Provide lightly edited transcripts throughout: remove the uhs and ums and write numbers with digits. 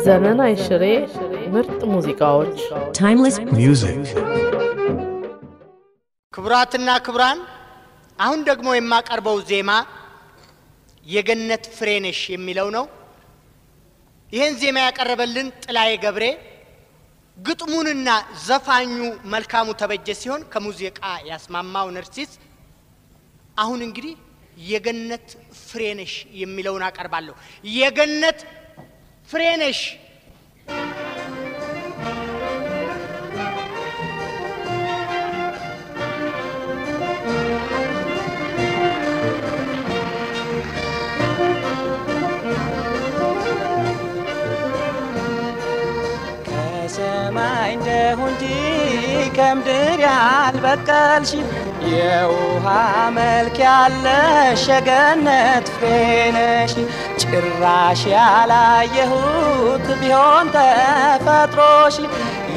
ዘመን አይሽሬ ምርጥ ሙዚቃዎች timeless music ክብራትና ክብራን አሁን ደግሞ የማቀርበው ዜማ የገነት ፍሬነሽ የሚለው ነው ይሄን ዜማ ያቀርበልን ጥላዬ ገብሬ ግጥሙንና ዘፋኙ መልካሙ ተበጀ ሲሆን ከሙዚቃ ያስማማው ነርሲስ አሁን እንግዲህ የገነት ፍሬነሽ የሚለውን አቀርባለሁ የገነት ፍሬነሽ ከሰማይ እንደሆንጂ ከምድር ያልበቀልሽ የውሃ መልክ ያለሽ የገነት ፍሬነሽ ጭራሽ ያላየሁት ቢሆን ተፈጥሮሽ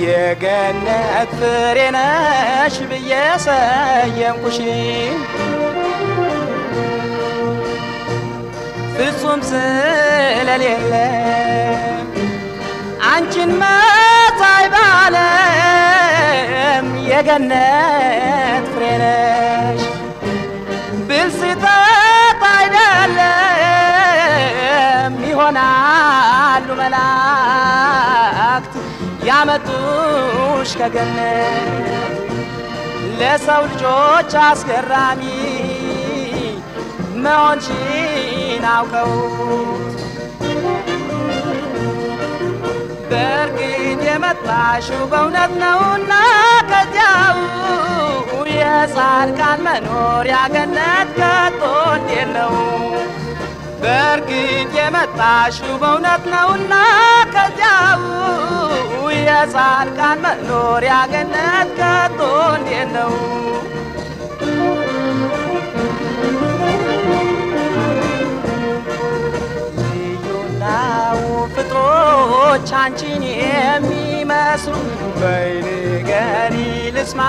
የገነት ፍሬነሽ ብዬ ሰየምኩሽ ፍጹም ስለሌለ አንቺን መታይ ባለም የገነት ፍሬነሽ ብልስጠት አይደለም ይሆናሉ መላእክት ያመጡሽ ከገነት ለሰው ልጆች አስገራሚ መሆንሽን አውቀውት በርግጥ የመጣሽው በእውነት ነውና ከዚያው የጻድቃን መኖሪያ ገነት ከቶ እንዴት ነው በርግጥ የመጣሽው በእውነት ነውና ከዚያው የጻድቃን መኖሪያ ገነት ከቶ እንዴት ነው ፍጥሮች አንቺን የሚመስሉ በይንገሪ ልስማ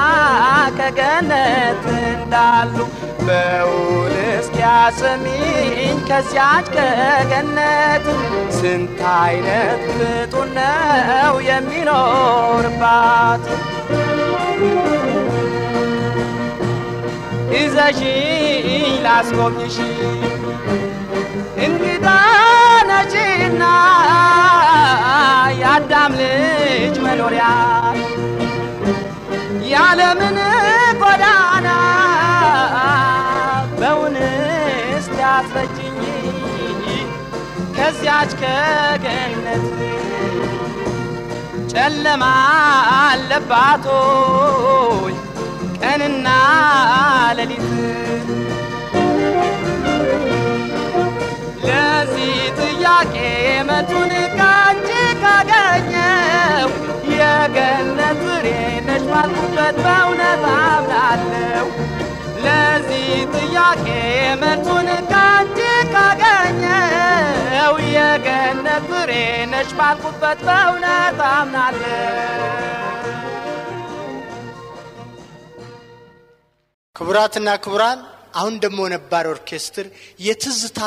ከገነት እንዳሉ በውል እስኪያሰሚኝ ከዚያች ከገነት ስንት አይነት ፍጡር ነው የሚኖርባት ይዘሽኝ ላስጎብኝሽ እንግዳ ነችና የአዳም ልጅ መኖሪያ ያለምን ጎዳና በውንስ ያስረጅኝ ከዚያች ከገነት ጨለማ አለባቶይ ቀንና ሌሊት ለዚህ ጥያቄ መልሱን ካንቺ ካገኘው የገነት ፍሬነሽ ባልኩበት በእውነት አምናለሁ ለዚህ ጥያቄ መልሱን ካንቺ ካገኘው የገነት ፍሬነሽ ባልኩበት በእውነት አምናለሁ ክብራትና ክብራን አሁን ደሞ ነባር ኦርኬስትር የትዝታ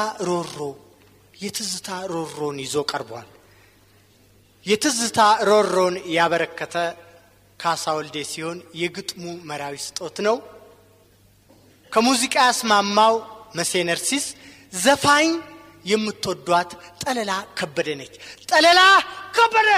ሮሮን ይዞ ቀርቧል የትዝታ ሮሮን ያበረከተ ካሳ ወልዴ ሲሆን የግጥሙ መራዊ ስጦት ነው ከሙዚቃ ያስማማው መሴ ነርሲስ ዘፋኝ የምትወዷት ጠለላ ከበደ ነች ጠለላ ከበደ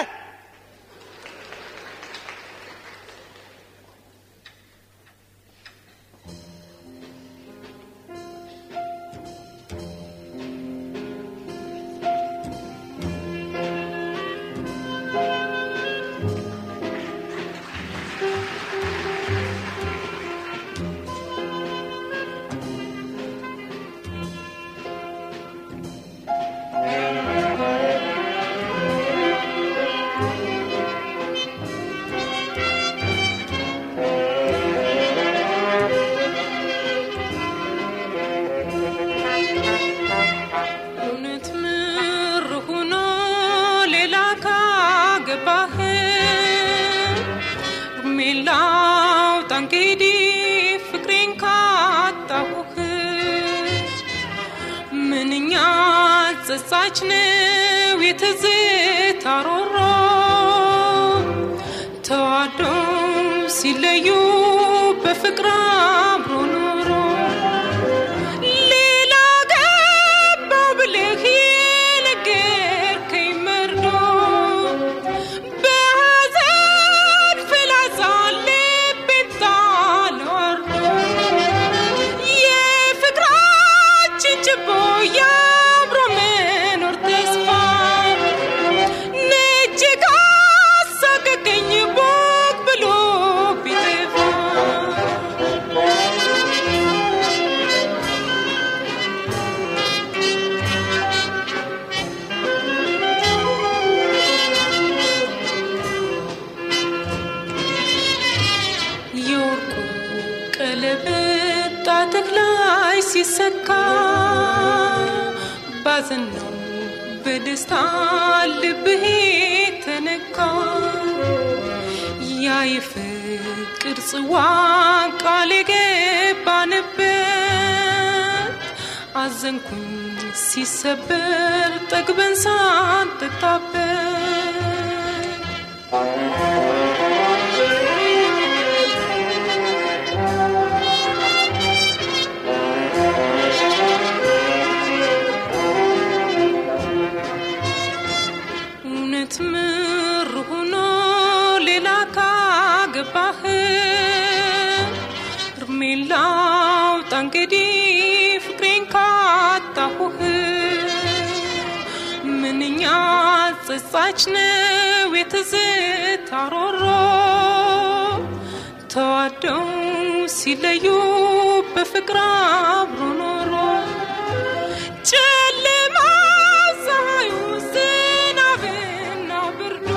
ጸጻች ነው የትዝታ ሮሮ ተዋዶ ሲለዩ በፍቅር አብሮ ኖሮ ሌላ ገባው ብለህ የነገርከኝ መርዶ በሐዘን ፍላጻ ልቤን ጣለው ወርዶ የፍቅራችን ችቦ የአብሮ መኖር ተስፋ እጅግ አሳቀቀኝ ቦግ ብሎ ቢጠፋ የወርቁ ቀለበት ጣትህ ላይ ሲሰካ ባዘን ነው በደስታ ልብህ ተነካ ያ የፍቅር ጽዋ ቃል የገባንበት አዘንኩኝ ሲሰበር ጠግበን ሳንጠጣበት እውነት ምር ሆኖ ሌላ ካገባህ እርሜን ላውጣ እንግዲህ ፍቅሬን ካጣሁህ ምንኛ ጸጻች ነው የትዝታ ሮሮ ተዋደው ሲለዩ በፍቅር አብሮ ኖሮ ጨለማ ፀሐዩ ዝናብና ብርዱ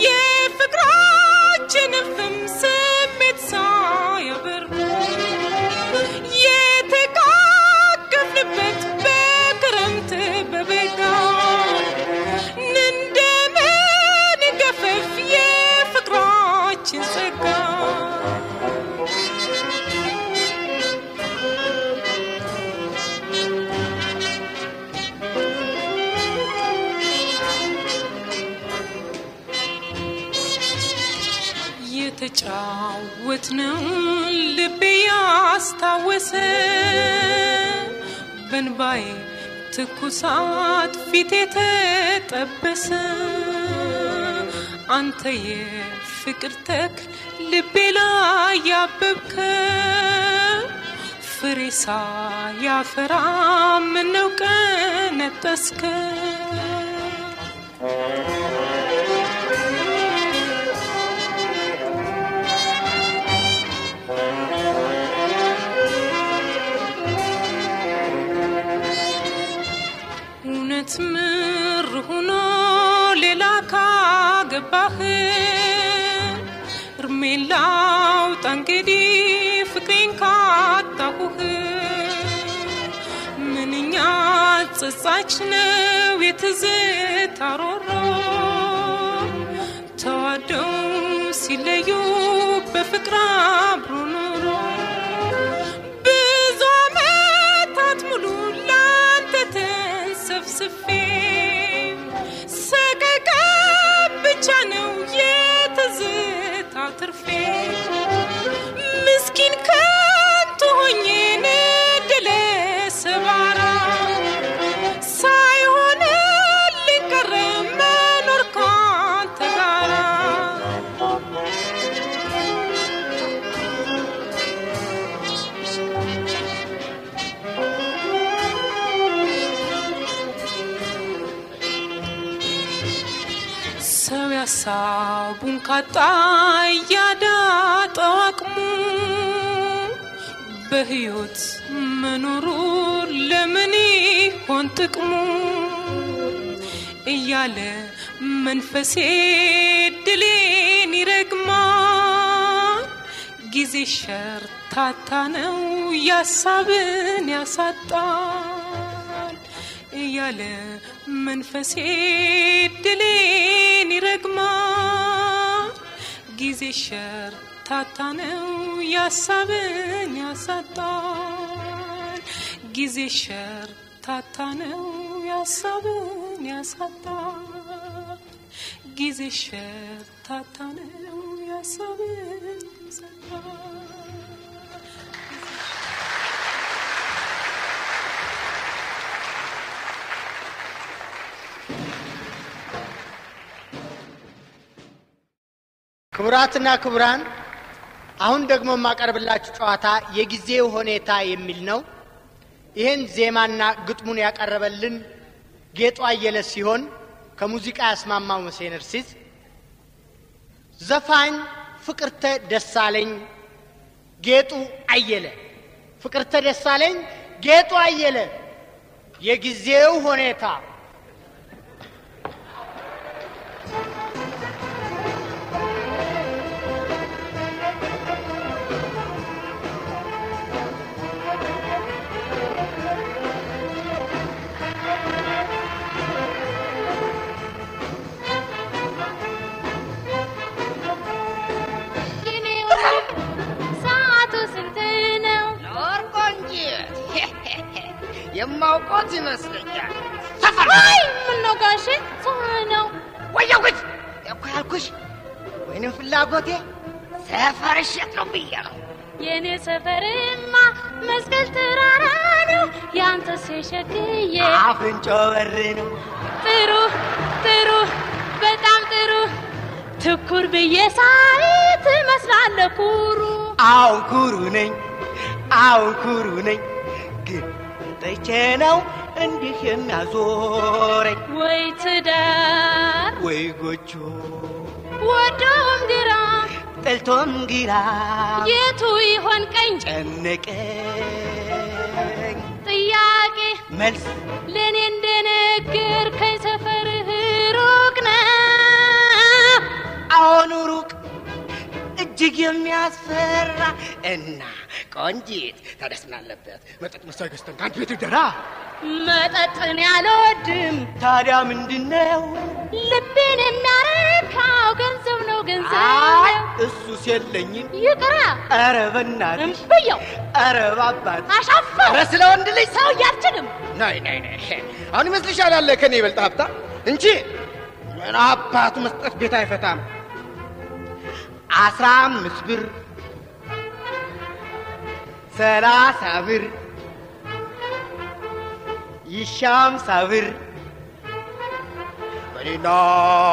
የፍቅራችን ፍም ስሜት ሳያበርዱ የተቃቀፍንበት በክረምት በበጋ እንደምን ገፈፍ የፍቅራችን ጸጋ የተጫወትነው ልቤ ያስታወሰ በንባዬ ትኩሳት ፊቴ ተጠበሰ አንተ የፍቅር ተክል ልቤ ላይ ያበብከ ፍሬ ሳያፈራ ምነው ቀነጠስከ እውነት ምር ሆኖ ሌላ ካገባህ እርሜን ላውጣ እንግዲህ ፍቅሬን ካጣሁህ ምንኛ ጸጻች ነው የትዝታ ሮሮ ተዋደው ሲለዩ በፍቅር አብሮ ኖሮ ብዙ ዓመታት ሙሉ ላንተ ተንሰፍስፌ ሰቀቀን ብቻ ነው የትዝታ ትርፌ ምስኪን ከንቱ ሆኜ ነደለ ሰባራ ሳይሆንልኝ ቀረ መኖር ካንተ ጋራ ሰው ያሳቡን ካጣ ያዳጣው አቅሙ በህይወት መኖሩ ለምን ይሆን ጥቅሙ እያለ መንፈሴ ድሌን ይረግማል ጊዜ ሸርታታ ነው ያሳብን ያሳጣል እያለ መንፈሴ ድሌን ይረግማል ጊዜ ሸርታታ ነው ያሳብን ያሳጣል ጊዜ ሸርታታ ሸርታታነው ያሳብን ያሳጣል ጊዜ ሸርታታነው ያሳብን ያሳጣል ክቡራትና ክቡራን አሁን ደግሞ ማቀርብላችሁ ጨዋታ የጊዜው ሁኔታ የሚል ነው። ይሄን ዜማና ግጥሙን ያቀረበልን ጌጡ አየለ ሲሆን ከሙዚቃ ያስማማው መሰነርሲስ ዘፋኝ ፍቅርተ ደሳለኝ ጌጡ አየለ ፍቅርተ ደሳለኝ ጌጡ አየለ የጊዜው ሁኔታ የማውቆት ይመስለኛል ሰፈር አይ ምን ነው ጋሼ ነው ወያው ግድ እኮ ያልኩሽ ወይንም ፍላጎቴ ሰፈር ሸጥ ነው ብያለሁ የኔ ሰፈርማ መስቀል ተራራ ነው ያንተ ሲሸክዬ አፍንጮ በር ነው ጥሩ ጥሩ በጣም ጥሩ ትኩር ብዬ ሳይ ትመስላለህ ኩሩ አው ኩሩ ነኝ ግን ተይቼነው እንዲህ የሚያዞረኝ ወይ ትዳር ወይ ጎጆ ወዶም ግራ ጠልቶም ግራ የቱ ይሆን ቀኝ ጨነቀኝ ጥያቄ መልስ ለኔ እንደነገርከኝ ሰፈርህ ሩቅ ነው አሁን ሩቅ እጅግ የሚያስፈራ እና ቆንጂት ተደስናለበት መጠጥ መሳይ ገዝተን ካንተ ቤት ደራ መጠጥን ያልወድም ታዲያ ምንድነው ልቤን የሚያረካው ገንዘብ ነው ገንዘብ እሱስ የለኝም ይቅራ ኧረ በእናትሽ እምብየው ኧረ ባባት አሻፈር ኧረ ስለ ወንድ ልጅ ሰው ያልችልም ነይ አሁን ይመስልሻል አለ ከኔ ይበልጥ ሀብታ እንጂ ምን አባቱ መስጠት ቤት አይፈታም 15 ብር 30 ብር ይሻም ሳብር በኔና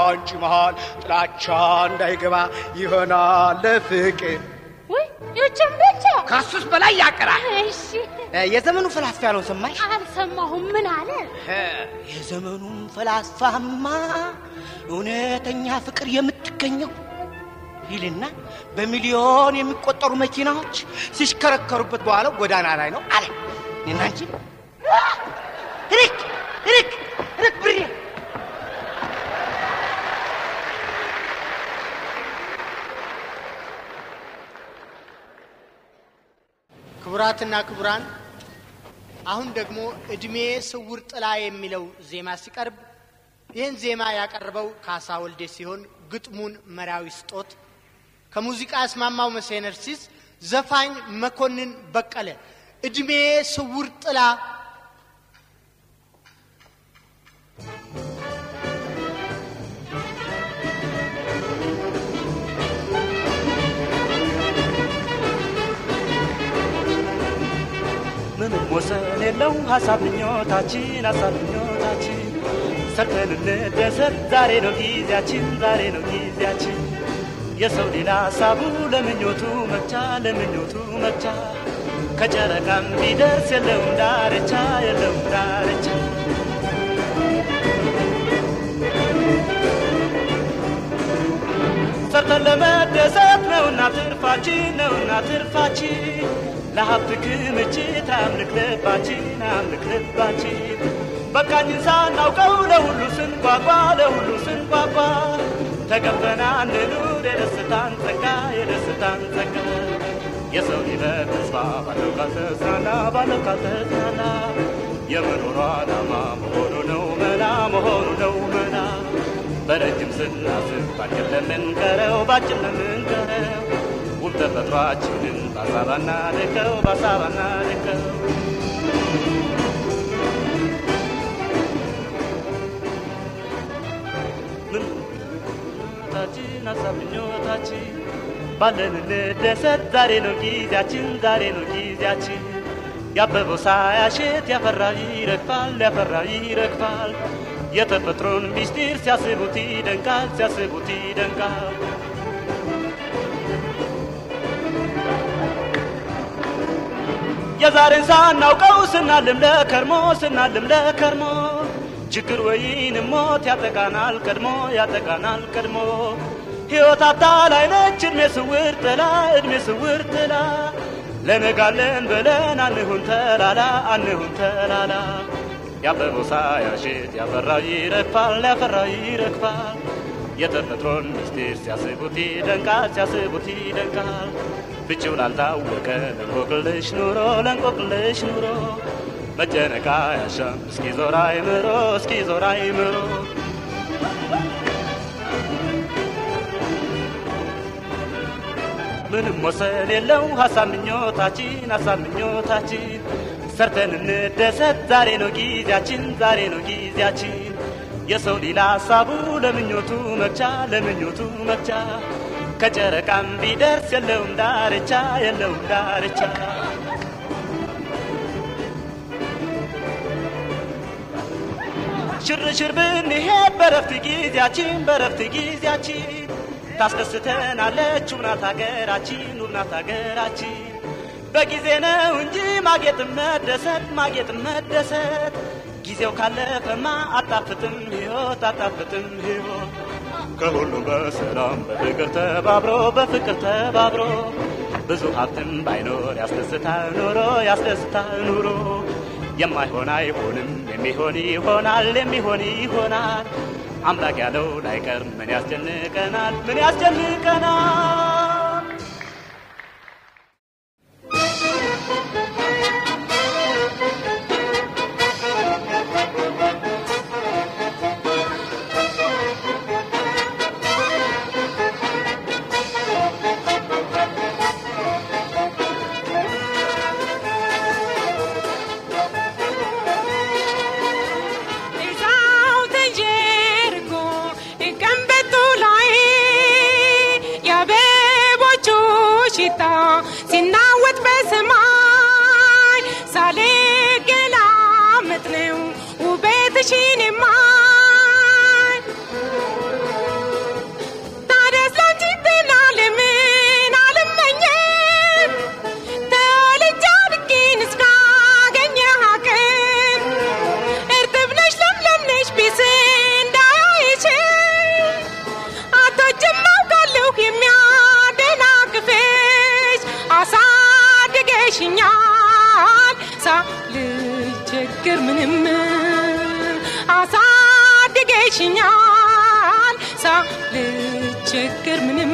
አንቺ መሃል ጥላቻ እንዳይገባ ይሆናል ለፍቅር ወይ ይችም ብቻ ካሱስ በላይ ያቀራል እሺ የዘመኑ ፈላስፋ ነው ሰማሽ አልሰማሁም ምን አለ የዘመኑ ፈላስፋማ እውነተኛ ፍቅር የምትገኘው ይልና በሚሊዮን የሚቆጠሩ መኪናዎች ሲሽከረከሩበት በኋላ ጎዳና ላይ ነው አለ እና አንቺ ሪክ ብሬ ክቡራትና ክቡራን አሁን ደግሞ እድሜ ስውር ጥላ የሚለው ዜማ ሲቀርብ ይህን ዜማ ያቀርበው ካሳ ወልዴ ሲሆን ግጥሙን መራዊ ስጦት ከሙዚቃ ያስማማው መሰነርሲስ ዘፋኝ መኮንን በቀለ እድሜ ስውር ጥላ ምንም ወሰን የለው ሐሳብ ምኞታችን ሰርተን እንደሰት ዛሬ ነው ጊዜያችን የሰው ሌላ ሐሳቡ ለምኞቱ መቻ ከጨረቃም ቢደርስ የለውም ዳርቻ ሰርተን ለመደሰት ነውና ትርፋችን ለሀብት ክምችት አምልክ ልባችን በቃኝን ሳናውቀው ለሁሉ ስንጓጓ ተገበና እንኑር የደስታን ጸጋ የሰው ሕይወት ተስፋ ባለው ካልተጽናና የመኖሯ ዓላማ መሆኑ ነው መላ በረጅም ስናስብ ባጭር ለምንቀረው ውብ ተፈጥሯችንን ባሳባና ልከው ሀሳብ ምኞታችን ባለን እንደሰት ዛሬ ነው ጊዜያችን ዛሬ ነው ጊዜያችን ያበበው ሳያሸት ያፈራ ይረግፋል ያፈራ ይረግፋል የተፈጥሮን ሚስጥር ሲያስቡት ይደንቃል ሲያስቡት ይደንቃል የዛሬን ሳናውቀው ስናልም ለከርሞ ችግር ወይን ሞት ያጠቃናል ቀድሞ ሕይወት አታላይ ነች እድሜ ስውር ጥላ ለነጋለን ብለን አንሁን ተላላ ያበበው ሳያሽት ያፈራ ይረግፋል የተፈጥሮን ሚስጥር ሲያስቡት ይደንቃል ፍቺው ላልታወቀ ለንቆቅልሽ ኑሮ መጨነቅ አያሻም እስኪ ዞር አይምሮ ምንም ወሰን የለው ሀሳብ ምኞታችን ሰርተን እንደሰት ዛሬ ነው ጊዜያችን የሰው ሌላ ሀሳቡ ለምኞቱ መግቻ ከጨረቃም ቢደርስ የለውም ዳርቻ ሽርሽር ብንሄድ በረፍት ጊዜያችን ታስደስተናለች ውብናት ሀገራችን በጊዜ ነው እንጂ ማጌጥም መደሰት ጊዜው ካለፈማ አጣፍጥም ሕይወት ከሁሉም በሰላም በፍቅር ተባብሮ ብዙ ሀብትም ባይኖር ያስደስታል ኑሮ የማይሆን አይሆንም የሚሆን ይሆናል አምላክ ያለው ላይቀር ምን ያስጨንቀናል ሲናወጥ በሰማይ ሳልገላመጥ ነው ውበትሽን የማይ ታዲያስ ላንቺ ጤና ለምን አልመኝም ተወልጄ አድጌን እስካገኘ ሀገር እርጥብ ነሽ ለምለም ነሽ ቢስ እንዳያይሽ አቶችም አውቃለሁ የሚያደናቅፍሽ አሳድገሽኛል ሳልቸገር ምንም አሳድገሽኛል ሳልቸገር ምንም